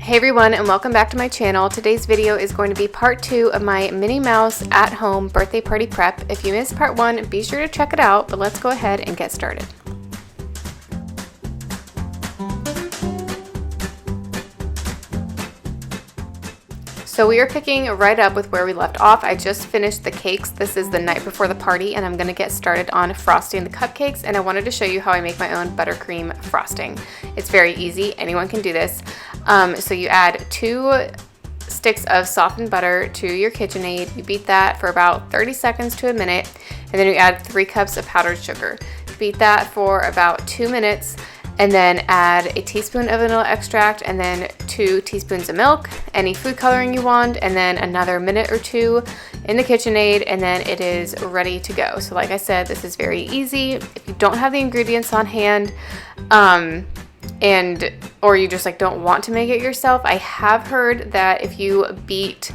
Hey everyone, and welcome back to my channel. Today's video is going to be part 2 of my Minnie Mouse at home birthday party prep. If you missed part 1, be sure to check it out, but let's go ahead and get started. So we are picking right up with where we left off. I just finished the cakes. This is the night before the party, and I'm going to get started on frosting the cupcakes, and I wanted to show you how I make my own buttercream frosting. It's very easy. Anyone can do this. So you add 2 sticks of softened butter to your KitchenAid. You beat that for about 30 seconds to a minute, and then you add 3 cups of powdered sugar. Beat that for about 2 minutes, and then add a teaspoon of vanilla extract and then 2 teaspoons of milk, any food coloring you want, and then another minute or 2 in the KitchenAid, and then it is ready to go. So like I said, this is very easy. If you don't have the ingredients on hand, or you just don't want to make it yourself, I have heard that if you beat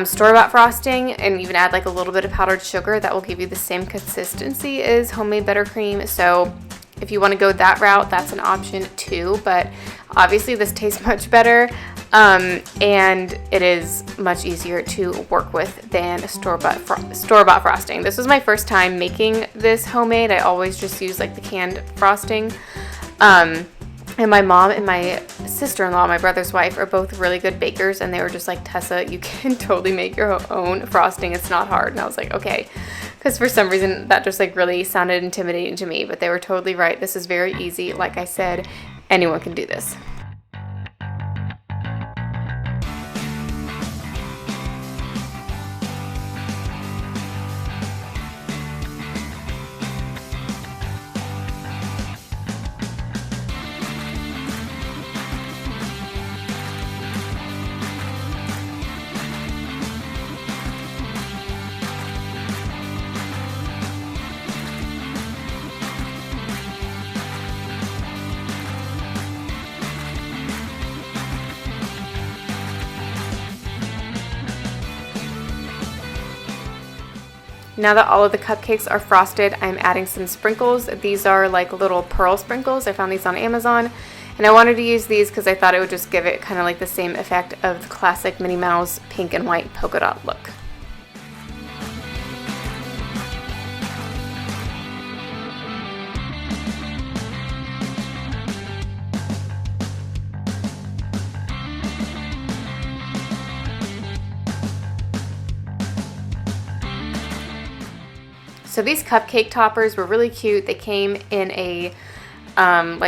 store-bought frosting and even add a little bit of powdered sugar, that will give you the same consistency as homemade buttercream. So if you want to go that route, that's an option too, but obviously this tastes much better, and it is much easier to work with than store-bought frosting. This was my first time making this homemade. I always just use the canned frosting. And my mom and my sister-in-law, my brother's wife, are both really good bakers, and they were just like, Tessa, you can totally make your own frosting. It's not hard. And I was like, okay. Because for some reason that just really sounded intimidating to me, but they were totally right. This is very easy. Like I said, anyone can do this. Now that all of the cupcakes are frosted, I'm adding some sprinkles. These are little pearl sprinkles. I found these on Amazon, and I wanted to use these because I thought it would just give it kind of the same effect of the classic Minnie Mouse pink and white polka dot look. So these cupcake toppers were really cute. They came in a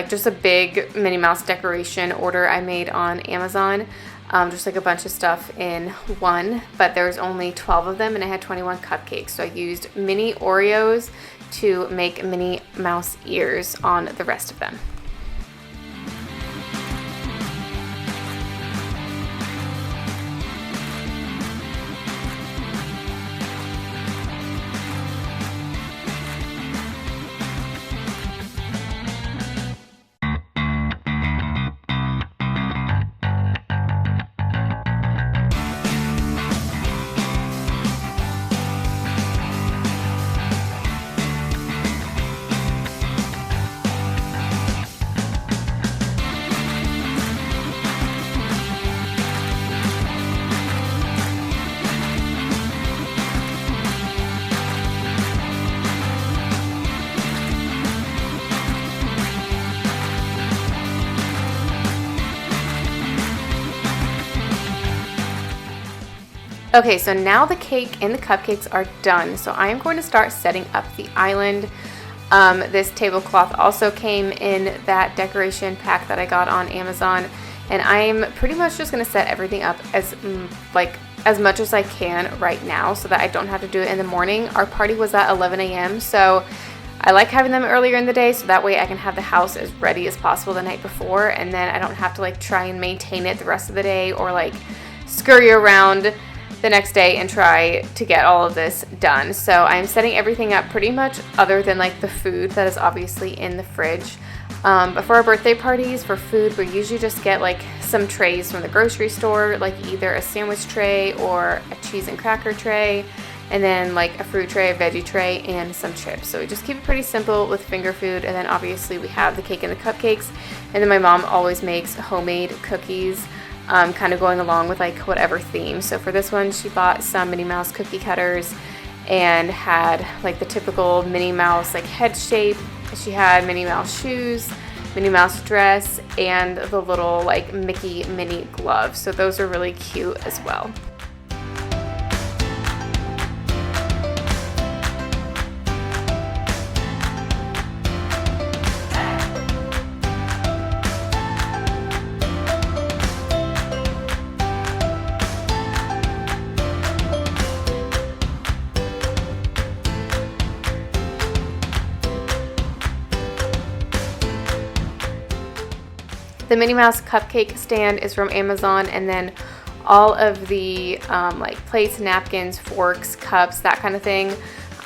just a big Minnie Mouse decoration order I made on Amazon. Just a bunch of stuff in one, but there was only 12 of them, and I had 21 cupcakes. So I used mini Oreos to make Minnie Mouse ears on the rest of them. Okay, so now the cake and the cupcakes are done. So I am going to start setting up the island. This tablecloth also came in that decoration pack that I got on Amazon, and I'm pretty much just going to set everything up as much as I can right now so that I don't have to do it in the morning. Our party was at 11 a.m. so I like having them earlier in the day so that way I can have the house as ready as possible the night before, and then I don't have to try and maintain it the rest of the day or scurry around the next day and try to get all of this done. So I'm setting everything up pretty much other than the food that is obviously in the fridge. But for our birthday parties, for food, we usually just get some trays from the grocery store, either a sandwich tray or a cheese and cracker tray. and then like a fruit tray, a veggie tray, and some chips. So we just keep it pretty simple with finger food, and then obviously we have the cake and the cupcakes, and then my mom always makes homemade cookies. kind of going along with like whatever theme. So for this one, she bought some Minnie Mouse cookie cutters and had like the typical Minnie Mouse like head shape. She had Minnie Mouse shoes, Minnie Mouse dress, and the little like Mickey Minnie gloves. So those are really cute as well. The Minnie Mouse cupcake stand is from Amazon, and then all of the like plates, napkins, forks, cups, that kind of thing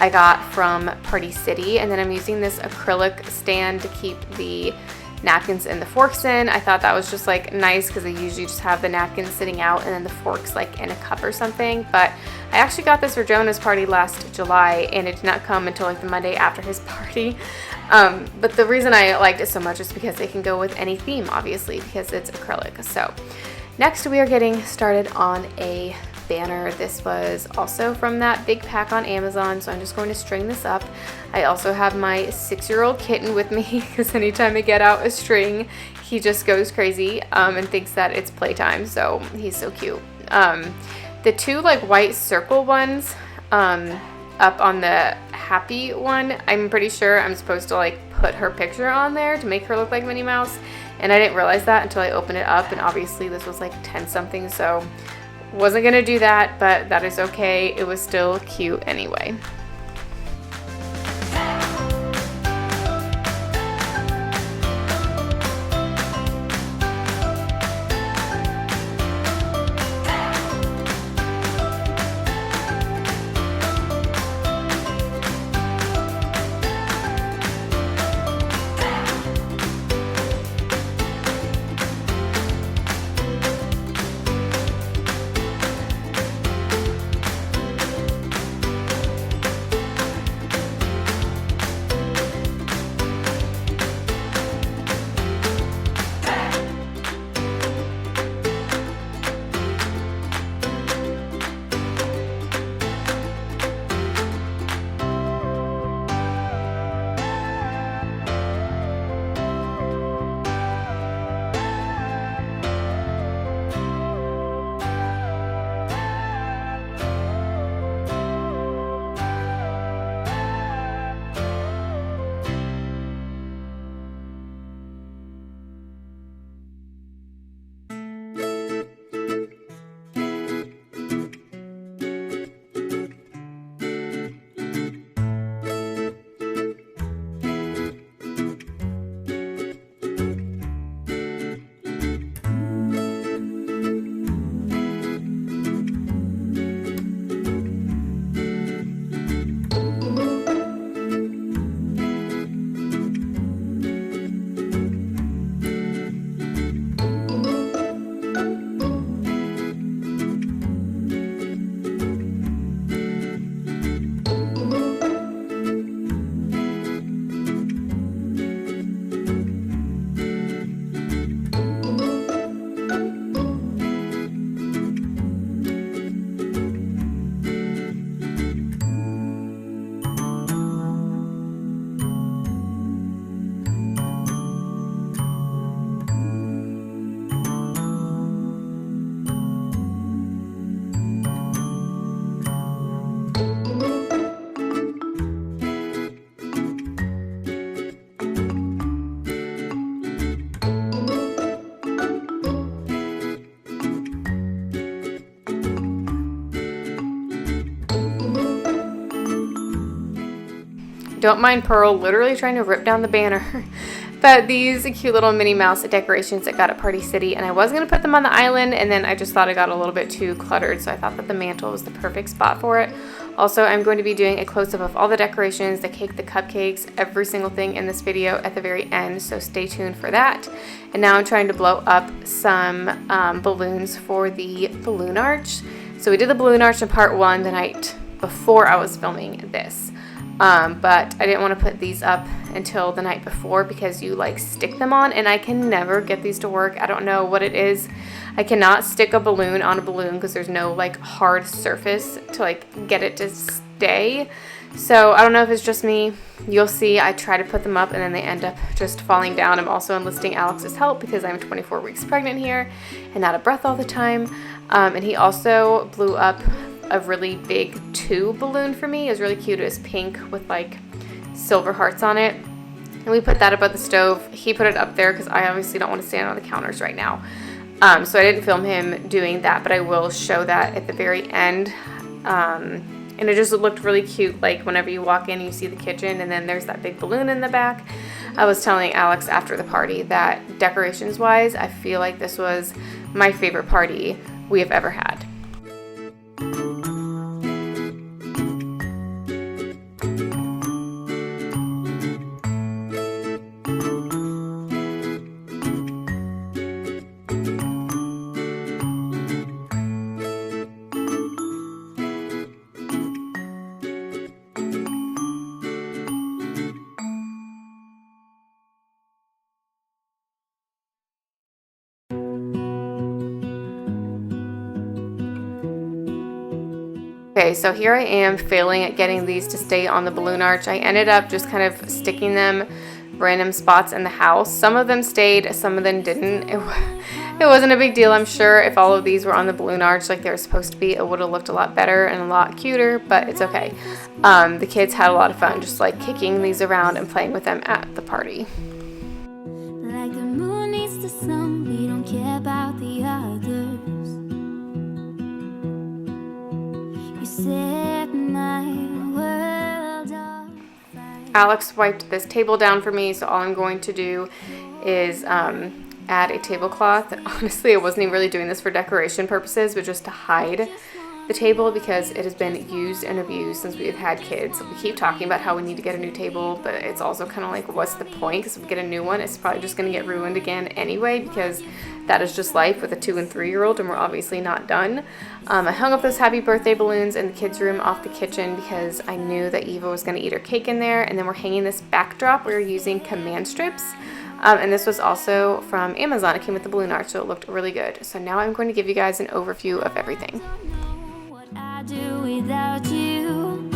I got from Party City. And then I'm using this acrylic stand to keep the napkins and the forks in. I thought that was just like nice because I usually just have the napkins sitting out and then the forks like in a cup or something. But I actually got this for Jonah's party last July, and it did not come until like the Monday after his party. But the reason I liked it so much is because it can go with any theme, obviously, because it's acrylic. So next we are getting started on a banner. This was also from that big pack on Amazon, so I'm just going to string this up. I also have my 6-year-old kitten with me because anytime I get out a string, he just goes crazy and thinks that it's playtime, so he's so cute. The two like white circle ones up on the happy one, I'm pretty sure I'm supposed to like put her picture on there to make her look like Minnie Mouse, and I didn't realize that until I opened it up, and obviously this was like 10 something, so wasn't gonna do that, but that is okay. It was still cute anyway. Don't mind Pearl literally trying to rip down the banner. But these cute little Minnie Mouse decorations I got at Party City, and I was going to put them on the island, and then I just thought it got a little bit too cluttered, so I thought that the mantle was the perfect spot for it. Also, I'm going to be doing a close-up of all the decorations, the cake, the cupcakes, every single thing in this video at the very end, so stay tuned for that. And now I'm trying to blow up some balloons for the balloon arch. So we did the balloon arch in part 1 the night before I was filming this. But I didn't want to put these up until the night before because you like stick them on, and I can never get these to work. I don't know what it is. I cannot stick a balloon on a balloon because there's no like hard surface to like get it to stay. So I don't know if it's just me. You'll see. I try to put them up and then they end up just falling down. I'm also enlisting Alex's help because I'm 24 weeks pregnant here and out of breath all the time. And he also blew up a really big tube balloon for me. It was really cute. It was pink with like silver hearts on it. And we put that above the stove. He put it up there because I obviously don't want to stand on the counters right now. So I didn't film him doing that, but I will show that at the very end. And it just looked really cute, like whenever you walk in, you see the kitchen, and then there's that big balloon in the back. I was telling Alex after the party that decorations-wise, I feel like this was my favorite party we have ever had. Okay, so here I am failing at getting these to stay on the balloon arch. I ended up just kind of sticking them random spots in the house. Some of them stayed, some of them didn't. It wasn't a big deal. I'm sure if all of these were on the balloon arch like they were supposed to be, it would have looked a lot better and a lot cuter, but it's okay. The kids had a lot of fun just like kicking these around and playing with them at the party. Like the moon needs the sun, we don't care about the others. You set my world on fire. Alex wiped this table down for me, so all I'm going to do is add a tablecloth. Honestly, I wasn't even really doing this for decoration purposes, but just to hide the table because it has been used and abused since we've had kids. We keep talking about how we need to get a new table, but it's also kind of like, what's the point? Because if we get a new one, it's probably just going to get ruined again anyway, because that is just life with a 2- and 3-year-old, and we're obviously not done. I hung up those happy birthday balloons in the kids' room off the kitchen because I knew that Eva was going to eat her cake in there, and then we're hanging this backdrop. We were using command strips. And this was also from Amazon. It came with the balloon arch, so it looked really good. So now I'm going to give you guys an overview of everything. What I do without you.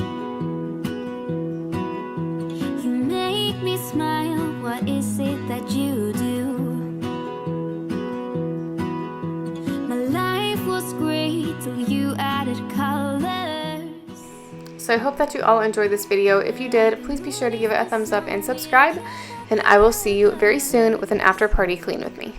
You make me smile. What is it that you do? My life was great till you added colors. So I hope that you all enjoyed this video. If you did, please be sure to give it a thumbs up and subscribe. And I will see you very soon with an after party clean with me.